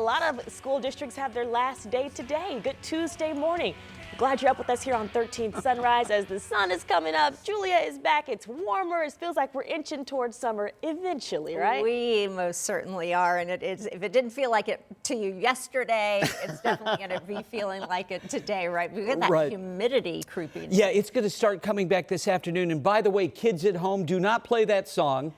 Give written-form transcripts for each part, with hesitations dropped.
A lot of school districts have their last day today. Good Tuesday morning. Glad you're up with us here on 13th Sunrise as the sun is coming up. Julia is back. It's warmer. It feels like we're inching towards summer eventually, right? We most certainly are. And it is, if it didn't feel like it to you yesterday, it's definitely going to be feeling like it today, right? We've got that humidity creeping. Yeah, it's going to start coming back this afternoon. And by the way, kids at home, do not play that song.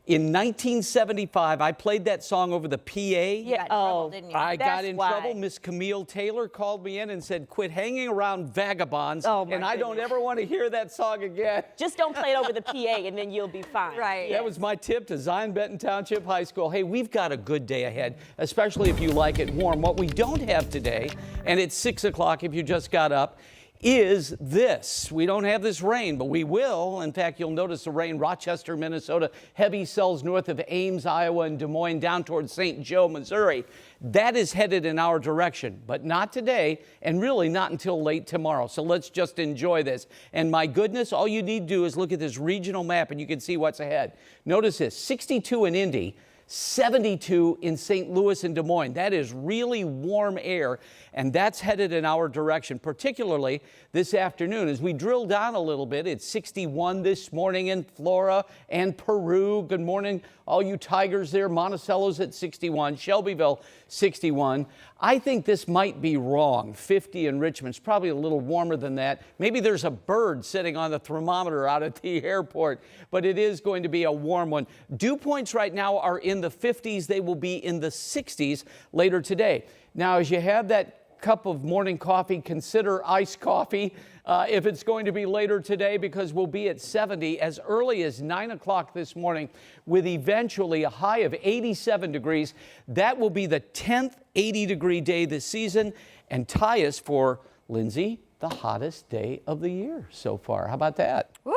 In 1975, I played that song over the PA. Yeah, didn't you? I got in trouble. Miss Camille Taylor called me in and said, quit hanging around vagabonds. And I don't ever want to hear that song again. Just don't play it over the PA and then you'll be fine. Right. That was my tip to Zion Benton Township High School. Hey, we've got a good day ahead, especially if you like it warm. What we don't have today, and it's 6 o'clock if you just got up, is this. We don't have this rain, but we will. In fact, you'll notice the rain, Rochester, Minnesota, heavy cells north of Ames, Iowa, and Des Moines down towards St. Joe, Missouri. That is headed in our direction, but not today, and really not until late tomorrow. So let's just enjoy this. And my goodness, all you need to do is look at this regional map and you can see what's ahead. Notice this, 62 in Indy, 72 in St. Louis and Des Moines. That is really warm air, and that's headed in our direction, particularly this afternoon. As we drill down a little bit, it's 61 this morning in Flora and Peru. Good morning, all you Tigers there. Monticello's at 61, Shelbyville 61. I think this might be wrong. 50 in Richmond's probably a little warmer than that. Maybe there's a bird sitting on the thermometer out at the airport, but it is going to be a warm one. Dew points right now are in the 50s. They will be in the 60s later today. Now, as you have that cup of morning coffee, consider iced coffee if it's going to be later today, because we'll be at 70 as early as 9 o'clock this morning with eventually a high of 87 degrees. That will be the 10th 80-degree day this season and tie us for, Lindsay, the hottest day of the year so far. How about that? Woo!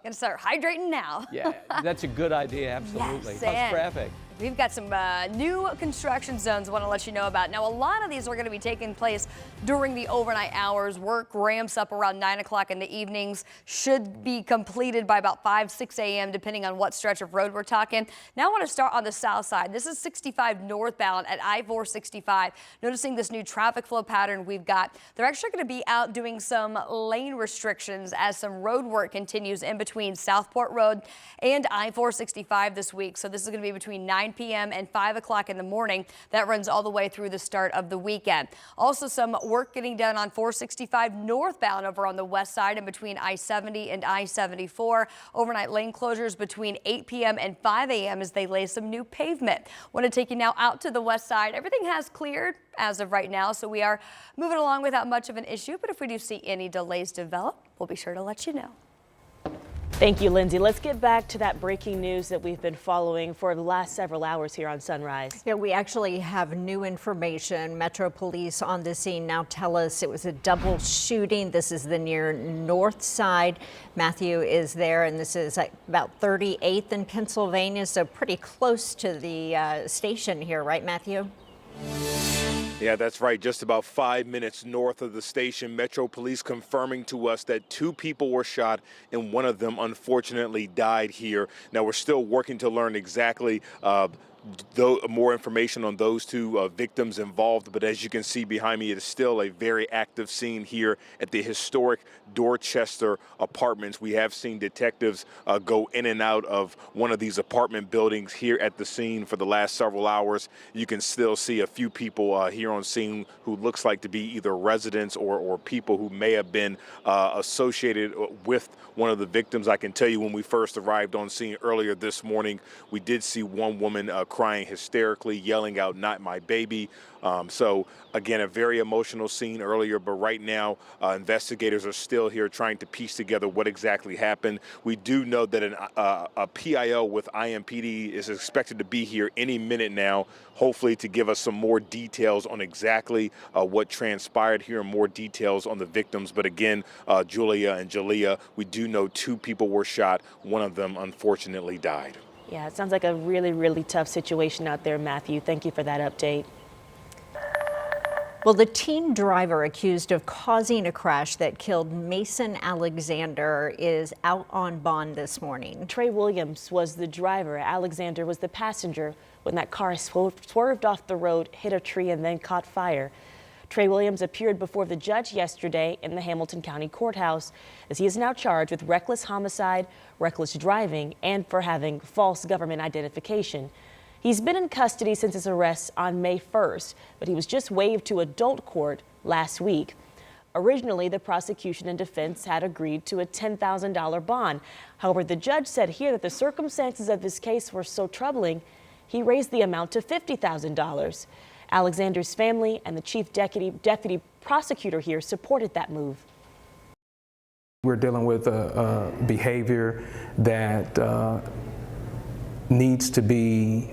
Gonna start hydrating now. Yeah, that's a good idea, absolutely. Yes, how's traffic? We've got some new construction zones I want to let you know about. Now, a lot of these are going to be taking place during the overnight hours. Work ramps up around 9 o'clock in the evenings. Should be completed by about 5, 6 a.m. depending on what stretch of road we're talking. Now I want to start on the south side. This is 65 northbound at I-465. Noticing this new traffic flow pattern we've got. They're actually going to be out doing some lane restrictions as some road work continues in between Southport Road and I-465 this week. So this is going to be between 9 p.m. and 5 o'clock in the morning. That runs all the way through the start of the weekend. Also, some work getting done on 465 northbound over on the west side in between I-70 and I-74. Overnight lane closures between 8 p.m. and 5 a.m. as they lay some new pavement. Want to take you now out to the west side. Everything has cleared as of right now, so we are moving along without much of an issue. But if we do see any delays develop, we'll be sure to let you know. Thank you, Lindsay. Let's get back to that breaking news that we've been following for the last several hours here on Sunrise. Yeah, we actually have new information. Metro Police on the scene now tell us it was a double shooting. This is the near north side. Matthew is there, and this is about 38th in Pennsylvania, so pretty close to the station here, right, Matthew? Yeah, that's right. Just about 5 minutes north of the station. Metro Police confirming to us that 2 people were shot and one of them unfortunately died here. Now, we're still working to learn exactly more information on those 2 victims involved, but as you can see behind me, it is still a very active scene here at the historic Dorchester Apartments. We have seen detectives go in and out of one of these apartment buildings here at the scene for the last several hours. You can still see a few people here on scene who looks like to be either residents or people who may have been associated with one of the victims. I can tell you when we first arrived on scene earlier this morning, we did see one woman crying hysterically, yelling out, "Not my baby." So again, a very emotional scene earlier, but right now investigators are still here trying to piece together what exactly happened. We do know that a PIO with IMPD is expected to be here any minute now, hopefully to give us some more details on exactly what transpired here and more details on the victims. But again, Julia and Jalea, we do know 2 people were shot. One of them unfortunately died. Yeah, it sounds like a really, really tough situation out there, Matthew. Thank you for that update. Well, the teen driver accused of causing a crash that killed Mason Alexander is out on bond this morning. Trey Williams was the driver. Alexander was the passenger when that car swerved off the road, hit a tree, and then caught fire. Trey Williams appeared before the judge yesterday in the Hamilton County Courthouse, as he is now charged with reckless homicide, reckless driving, and for having false government identification. He's been in custody since his arrest on May 1st, but he was just waived to adult court last week. Originally, the prosecution and defense had agreed to a $10,000 bond. However, the judge said here that the circumstances of this case were so troubling, he raised the amount to $50,000. Alexander's family and the chief deputy prosecutor here supported that move. We're dealing with a behavior that needs to be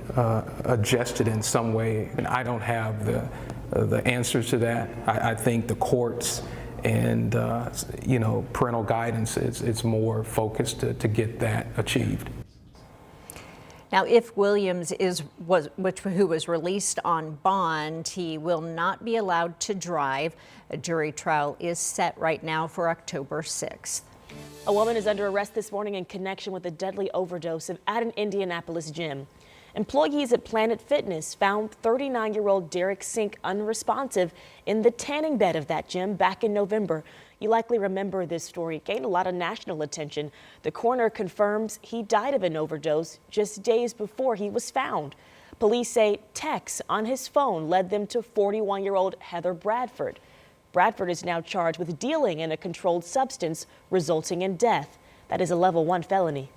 adjusted in some way, and I don't have the answers to that. I think the courts and parental guidance it's more focused to get that achieved. Now, if Williams who was released on bond, he will not be allowed to drive. A jury trial is set right now for October 6th. A woman is under arrest this morning in connection with a deadly overdose at an Indianapolis gym. Employees at Planet Fitness found 39-year-old Derek Sink unresponsive in the tanning bed of that gym back in November. You likely remember this story. It gained a lot of national attention. The coroner confirms he died of an overdose just days before he was found. Police say texts on his phone led them to 41-year-old Heather Bradford. Bradford is now charged with dealing in a controlled substance resulting in death. That is a level 1 felony.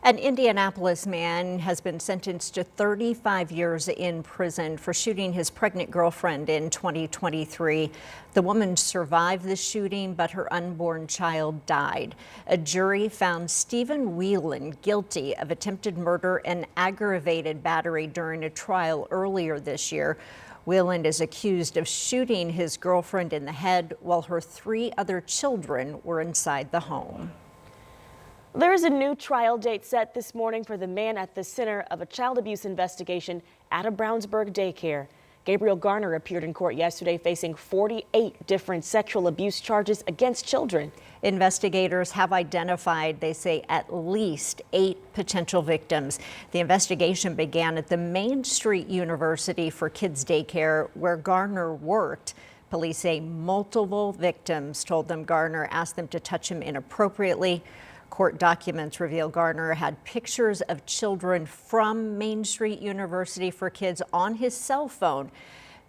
An Indianapolis man has been sentenced to 35 years in prison for shooting his pregnant girlfriend in 2023. The woman survived the shooting, but her unborn child died. A jury found Stephen Whelan guilty of attempted murder and aggravated battery during a trial earlier this year. Whelan is accused of shooting his girlfriend in the head while her 3 other children were inside the home. There is a new trial date set this morning for the man at the center of a child abuse investigation at a Brownsburg daycare. Gabriel Garner appeared in court yesterday facing 48 different sexual abuse charges against children. Investigators have identified, they say, at least 8 potential victims. The investigation began at the Main Street University for Kids Daycare, where Garner worked. Police say multiple victims told them Garner asked them to touch him inappropriately. Court documents reveal Garner had pictures of children from Main Street University for Kids on his cell phone.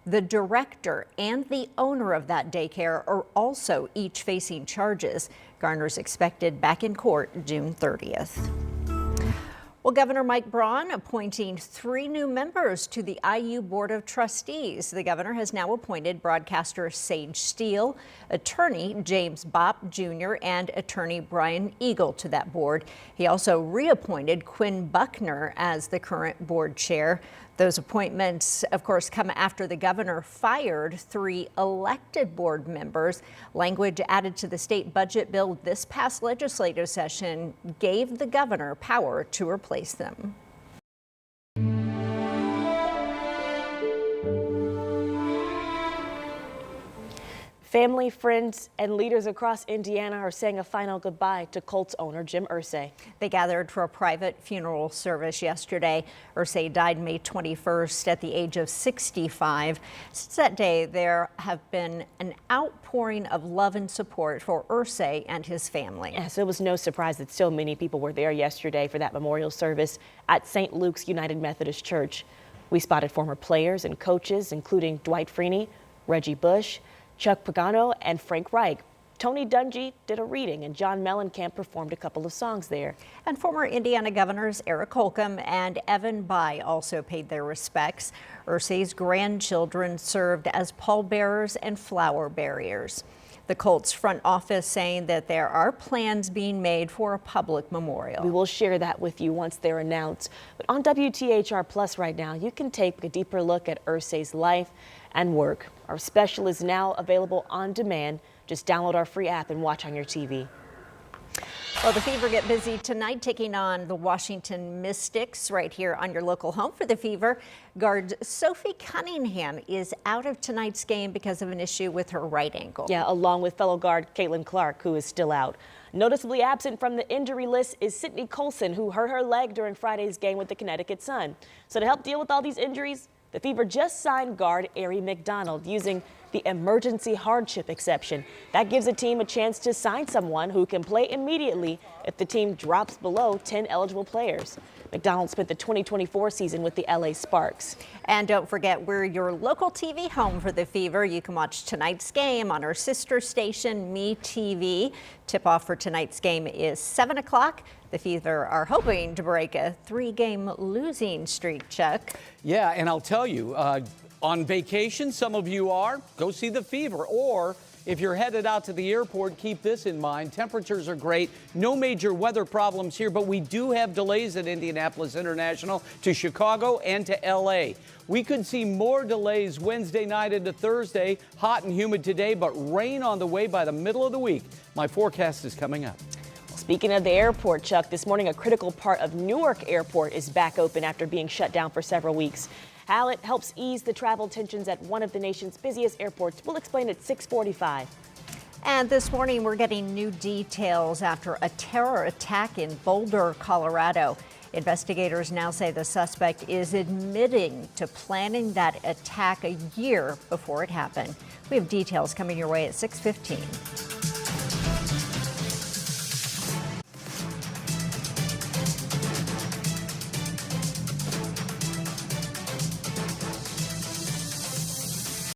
The director and the owner of that daycare are also each facing charges. Garner's expected back in court June 30th. Well, Governor Mike Braun appointing 3 new members to the IU Board of Trustees. The governor has now appointed broadcaster Sage Steele, attorney James Bopp Jr., and attorney Brian Eagle to that board. He also reappointed Quinn Buckner as the current board chair. Those appointments, of course, come after the governor fired 3 elected board members. Language added to the state budget bill this past legislative session gave the governor power to replace them. Family, friends, and leaders across Indiana are saying a final goodbye to Colts owner Jim Ersce. They gathered for a private funeral service yesterday. Ersce died May 21st at the age of 65. Since that day, there have been an outpouring of love and support for Ersce and his family. Yes, it was no surprise that so many people were there yesterday for that memorial service at St. Luke's United Methodist Church. We spotted former players and coaches, including Dwight Freeney, Reggie Bush, Chuck Pagano, and Frank Reich. Tony Dungy did a reading, and John Mellencamp performed a couple of songs there. And former Indiana governors Eric Holcomb and Evan Bayh also paid their respects. Ersce's grandchildren served as pallbearers and flower bearers. The Colts front office saying that there are plans being made for a public memorial. We will share that with you once they're announced. But on WTHR Plus right now, you can take a deeper look at Ersce's life and work. Our special is now available on demand. Just download our free app and watch on your TV. Well, the Fever get busy tonight, taking on the Washington Mystics right here on your local home for the Fever. Guard Sophie Cunningham is out of tonight's game because of an issue with her right ankle. Yeah, along with fellow guard Caitlin Clark, who is still out. Noticeably absent from the injury list is Sydney Colson, who hurt her leg during Friday's game with the Connecticut Sun. So to help deal with all these injuries, the Fever just signed guard Ersce McDonald using the emergency hardship exception. That gives a team a chance to sign someone who can play immediately if the team drops below 10 eligible players. McDonald spent the 2024 season with the LA Sparks. And don't forget, we're your local TV home for the Fever. You can watch tonight's game on our sister station, MeTV. Tip-off for tonight's game is 7 o'clock. The Fever are hoping to break a 3-game losing streak, Chuck. Yeah, and I'll tell you, on vacation, some of you are, go see the Fever. Or if you're headed out to the airport, keep this in mind. Temperatures are great. No major weather problems here, but we do have delays at Indianapolis International to Chicago and to LA. We could see more delays Wednesday night into Thursday. Hot and humid today, but rain on the way by the middle of the week. My forecast is coming up. Speaking of the airport, Chuck, this morning a critical part of Newark Airport is back open after being shut down for several weeks. How it helps ease the travel tensions at one of the nation's busiest airports, we'll explain at 6:45. And this morning, we're getting new details after a terror attack in Boulder, Colorado. Investigators now say the suspect is admitting to planning that attack a year before it happened. We have details coming your way at 6:15.